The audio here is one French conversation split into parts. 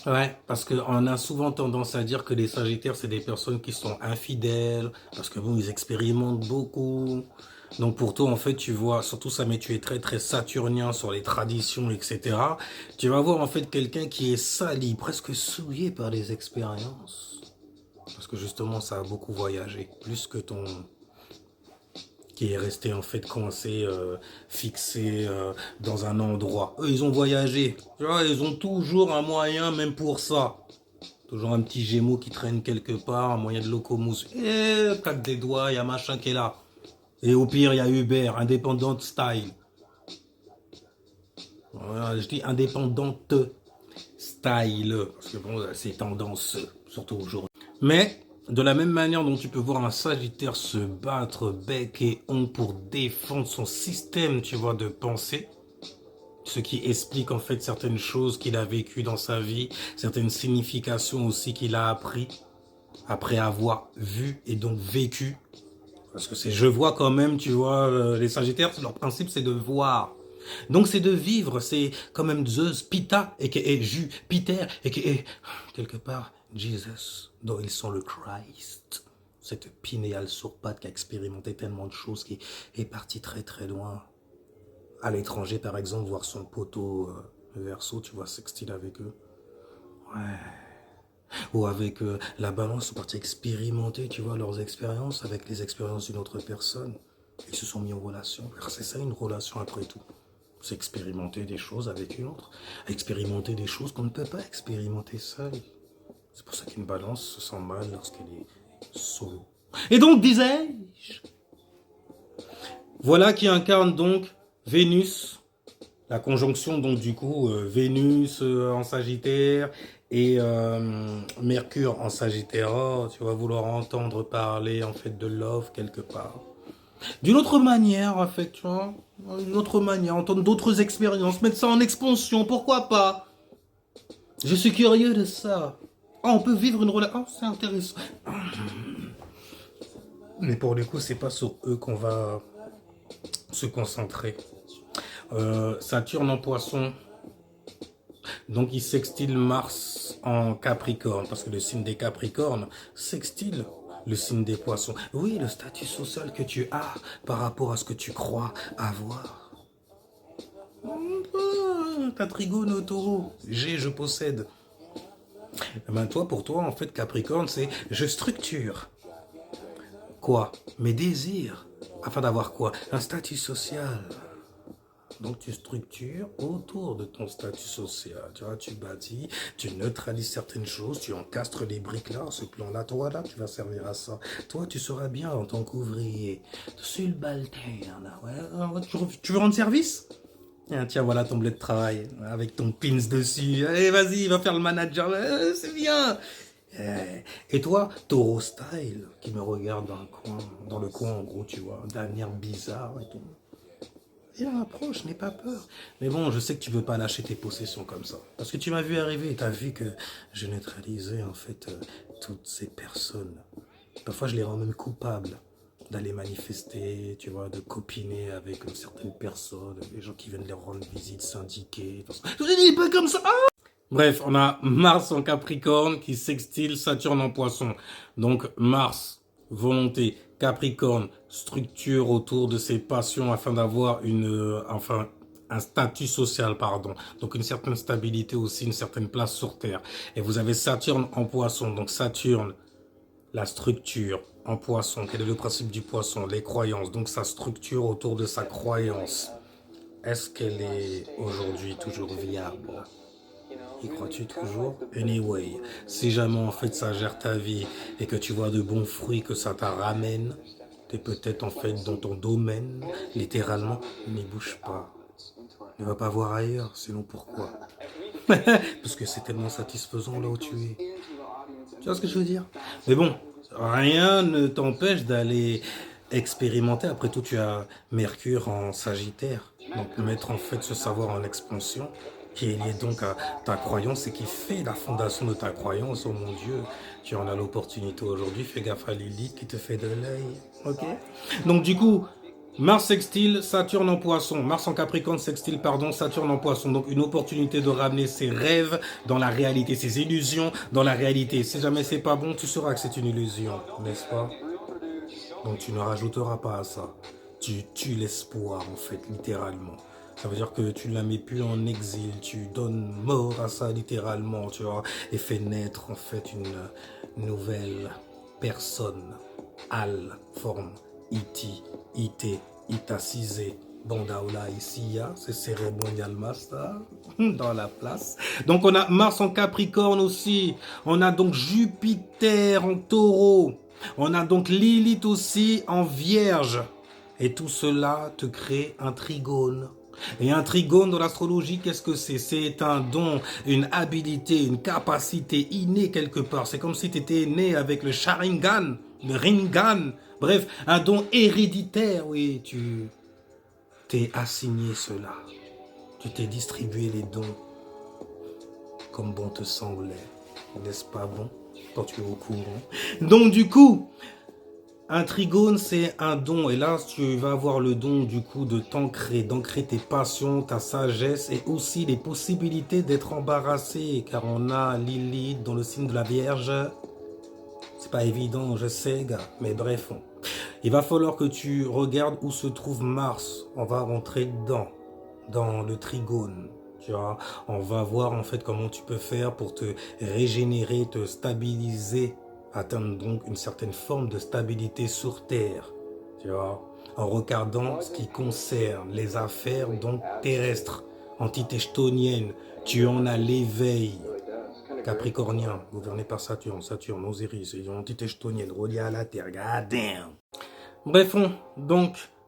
Ouais, parce qu'on a souvent tendance à dire que les Sagittaires, c'est des personnes qui sont infidèles, parce que bon, ils expérimentent beaucoup. Donc pour toi, en fait, tu vois, surtout ça, mais tu es très très saturnien sur les traditions, etc. Tu vas voir en fait quelqu'un qui est sali, presque souillé par les expériences. Parce que justement, ça a beaucoup voyagé, plus que ton, qui est resté en fait coincé, fixé dans un endroit. Eux, ils ont voyagé. Tu vois, ils ont toujours un moyen, même pour ça. Toujours un petit gémeau qui traîne quelque part, un moyen de locomotion. Et claque des doigts, il y a machin qui est là. Et au pire, il y a Uber, indépendante style. Voilà, je dis indépendante style. Parce que bon, c'est tendance, surtout aujourd'hui. Mais, de la même manière dont tu peux voir un Sagittaire se battre bec et ongle pour défendre son système, tu vois, de pensée, ce qui explique en fait certaines choses qu'il a vécues dans sa vie, certaines significations aussi qu'il a appris après avoir vu et donc vécu. Parce que c'est je vois quand même, tu vois, les Sagittaires, leur principe c'est de voir. Donc c'est de vivre, c'est quand même Zeus, Pita, et Jupiter, et quelque part Jesus, dont ils sont le Christ. Cette pinéale sur pattes qui a expérimenté tellement de choses, qui est parti très très loin. À l'étranger, par exemple, voir son poteau Verseau, tu vois, sextile avec eux. Ouais. Ou avec la balance, ils sont partis expérimenter, tu vois, leurs expériences avec les expériences d'une autre personne. Ils se sont mis en relation. C'est ça une relation après tout. C'est expérimenter des choses avec une autre. Expérimenter des choses qu'on ne peut pas expérimenter seul. C'est pour ça qu'une balance se sent mal lorsqu'elle est solo. Et donc, disais-je, voilà qui incarne donc Vénus. La conjonction, donc, du coup, Vénus en Sagittaire et Mercure en Sagittaire, oh, tu vas vouloir entendre parler, en fait, de love quelque part. D'une autre manière, en fait, tu vois, une autre manière, entendre d'autres expériences, mettre ça en expansion, pourquoi pas? Je suis curieux de ça. Oh, on peut vivre une relation. Oh, c'est intéressant. Mais pour le coup, c'est pas sur eux qu'on va se concentrer. Saturne en poisson, donc il sextile Mars en Capricorne, parce que le signe des Capricornes sextile le signe des poissons. Oui, le statut social que tu as par rapport à ce que tu crois avoir. Ta trigone au taureau, je possède. Eh ben toi, pour toi, en fait, Capricorne, c'est je structure. Quoi? Mes désirs. Afin d'avoir quoi? Un statut social. Donc tu structures autour de ton statut social. Tu vois, tu bâtis, tu neutralises certaines choses, tu encastres les briques là, ce plan-là, toi là, tu vas servir à ça. Toi, tu seras bien en tant qu'ouvrier. Subalterne. Ouais, tu veux rendre service? Ah, tiens, voilà ton blé de travail, avec ton pins dessus. Allez, vas-y, va faire le manager. C'est bien. Et toi, Taureau Style, qui me regarde dans le coin, en gros, tu vois, d'un air bizarre et tout. Viens, approche, n'aie pas peur. Mais bon, je sais que tu veux pas lâcher tes possessions comme ça. Parce que tu m'as vu arriver et tu as vu que je neutralisais en fait toutes ces personnes. Parfois, je les rends même coupables d'aller manifester, tu vois, de copiner avec certaines personnes, les gens qui viennent leur rendre visite, syndiqués. Je dis pas comme ça. Ah, bref, on a Mars en Capricorne qui sextile Saturne en Poisson. Donc Mars, volonté, Capricorne, structure autour de ses passions afin d'avoir un statut social, pardon. Donc une certaine stabilité aussi, une certaine place sur Terre. Et vous avez Saturne en Poisson. Donc Saturne, la structure en Poisson. Quel est le principe du Poisson? Les croyances. Donc sa structure autour de sa croyance. Est-ce qu'elle est aujourd'hui toujours viable? Y crois-tu toujours? Anyway, si jamais en fait ça gère ta vie et que tu vois de bons fruits que ça t'a ramène, t'es peut-être en fait dans ton domaine, littéralement, n'y bouge pas. Ne va pas voir ailleurs, sinon pourquoi? Parce que c'est tellement satisfaisant là où tu es. Tu vois ce que je veux dire? Mais bon, rien ne t'empêche d'aller expérimenter. Après tout, tu as Mercure en Sagittaire. Donc mettre en fait ce savoir en expansion, qui est lié donc à ta croyance et qui fait la fondation de ta croyance. Oh mon Dieu, tu en as l'opportunité aujourd'hui. Fais gaffe à Lilith qui te fait de l'œil. Ok? Donc du coup, Mars sextile, Saturne en poisson. Mars en Capricorne sextile, pardon, Saturne en poisson. Donc une opportunité de ramener ses rêves dans la réalité, ses illusions dans la réalité. Si jamais c'est pas bon, tu sauras que c'est une illusion, n'est-ce pas? Donc tu ne rajouteras pas à ça. Tu tues l'espoir, en fait, littéralement. Ça veut dire que tu ne la mets plus en exil, tu donnes mort à ça, littéralement, tu vois, et fais naître, en fait, une nouvelle personne. Al, forme, iti, ité, itacisé. Bondaoula ici, c'est cérémonial master dans la place. Donc on a Mars en Capricorne aussi. On a donc Jupiter en Taureau. On a donc Lilith aussi en Vierge. Et tout cela te crée un trigone. Et un trigone dans l'astrologie, qu'est-ce que c'est? C'est un don, une habilité, une capacité innée quelque part. C'est comme si tu étais né avec le Sharingan, le Rinnegan. Bref, un don héréditaire, oui, tu t'es assigné cela. Tu t'es distribué les dons comme bon te semblait. N'est-ce pas bon? Quand tu es au courant. Donc du coup, un trigone, c'est un don. Et là, tu vas avoir le don, du coup, de t'ancrer, d'ancrer tes passions, ta sagesse et aussi les possibilités d'être embarrassé. Car on a Lilith dans le signe de la Vierge. C'est pas évident, je sais, gars. Mais bref, il va falloir que tu regardes où se trouve Mars. On va rentrer dedans, dans le trigone. Tu vois, on va voir en fait comment tu peux faire pour te régénérer, te stabiliser, atteindre donc une certaine forme de stabilité sur Terre. Tu vois, en regardant ce qui concerne les affaires donc terrestres, antitechtoniennes. Tu en as l'éveil capricornien, gouverné par Saturne, Osiris, et antitechtonienne, relié à la Terre. God damn.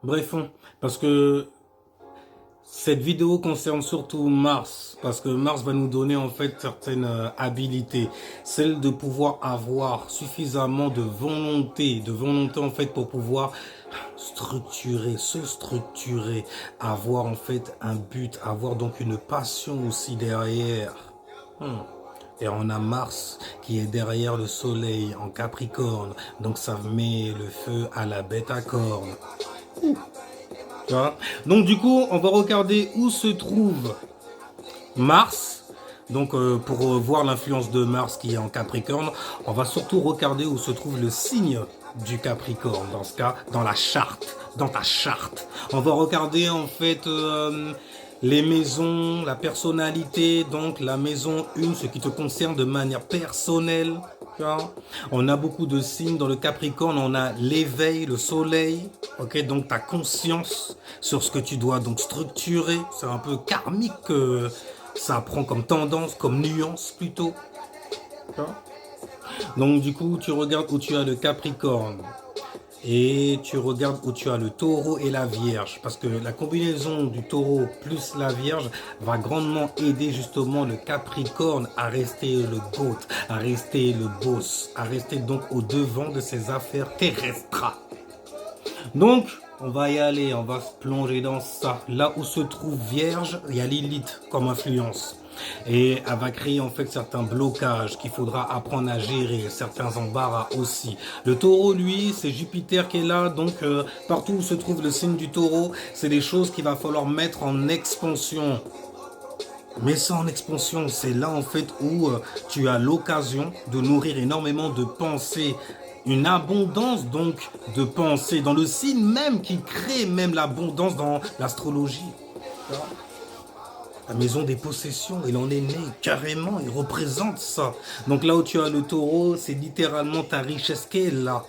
Brefons, parce que cette vidéo concerne surtout Mars, parce que Mars va nous donner en fait certaines habilités, celle de pouvoir avoir suffisamment de volonté en fait pour pouvoir se structurer, avoir en fait un but, avoir donc une passion aussi derrière. Et on a Mars qui est derrière le soleil en Capricorne, donc ça met le feu à la bête à cornes. Donc du coup, on va regarder où se trouve Mars. Donc pour voir l'influence de Mars qui est en Capricorne, on va surtout regarder où se trouve le signe du Capricorne. Dans ce cas, dans la charte, dans ta charte. On va regarder en fait les maisons, la personnalité, donc la maison 1, ce qui te concerne de manière personnelle. On a beaucoup de signes dans le Capricorne, on a l'éveil, le soleil, ok, donc ta conscience sur ce que tu dois donc structurer, c'est un peu karmique que ça prend comme tendance, comme nuance plutôt. Donc du coup, tu regardes où tu as le Capricorne et tu regardes où tu as le Taureau et la Vierge, parce que la combinaison du Taureau plus la Vierge va grandement aider justement le Capricorne à rester le GOAT, à rester le boss, à rester donc au devant de ses affaires terrestres. Donc, on va y aller, on va se plonger dans ça. Là où se trouve Vierge, il y a Lilith comme influence. Et elle va créer en fait certains blocages qu'il faudra apprendre à gérer, certains embarras aussi. Le taureau, lui, c'est Jupiter qui est là, donc partout où se trouve le signe du taureau, c'est des choses qu'il va falloir mettre en expansion. Mais ça en expansion, c'est là en fait où tu as l'occasion de nourrir énormément de pensées, une abondance donc de pensées, dans le signe même qui crée même l'abondance dans l'astrologie. La maison des possessions, il en est né carrément, il représente ça. Donc là où tu as le taureau, c'est littéralement ta richesse qui est là.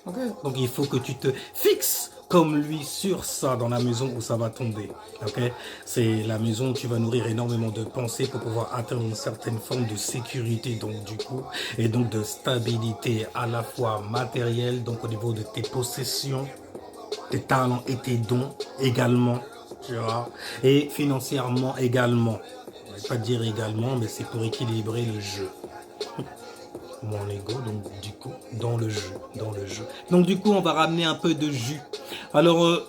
Okay. Donc il faut que tu te fixes comme lui sur ça dans la maison où ça va tomber. Okay. C'est la maison où tu vas nourrir énormément de pensées pour pouvoir atteindre une certaine forme de sécurité donc du coup et donc de stabilité à la fois matérielle, donc au niveau de tes possessions, tes talents et tes dons également. Tu vois, et financièrement également. Je ne vais pas dire également, mais c'est pour équilibrer le jeu. Mon ego, donc du coup, dans le jeu. Donc du coup, on va ramener un peu de jus. Alors,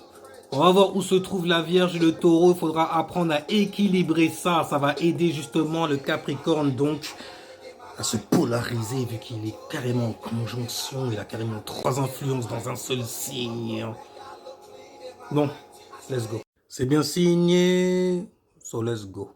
on va voir où se trouve la Vierge et le Taureau. Il faudra apprendre à équilibrer ça. Ça va aider justement le Capricorne, donc, à se polariser, vu qu'il est carrément en conjonction. Il a carrément 3 influences dans un seul signe. Bon, let's go. C'est bien signé, so let's go.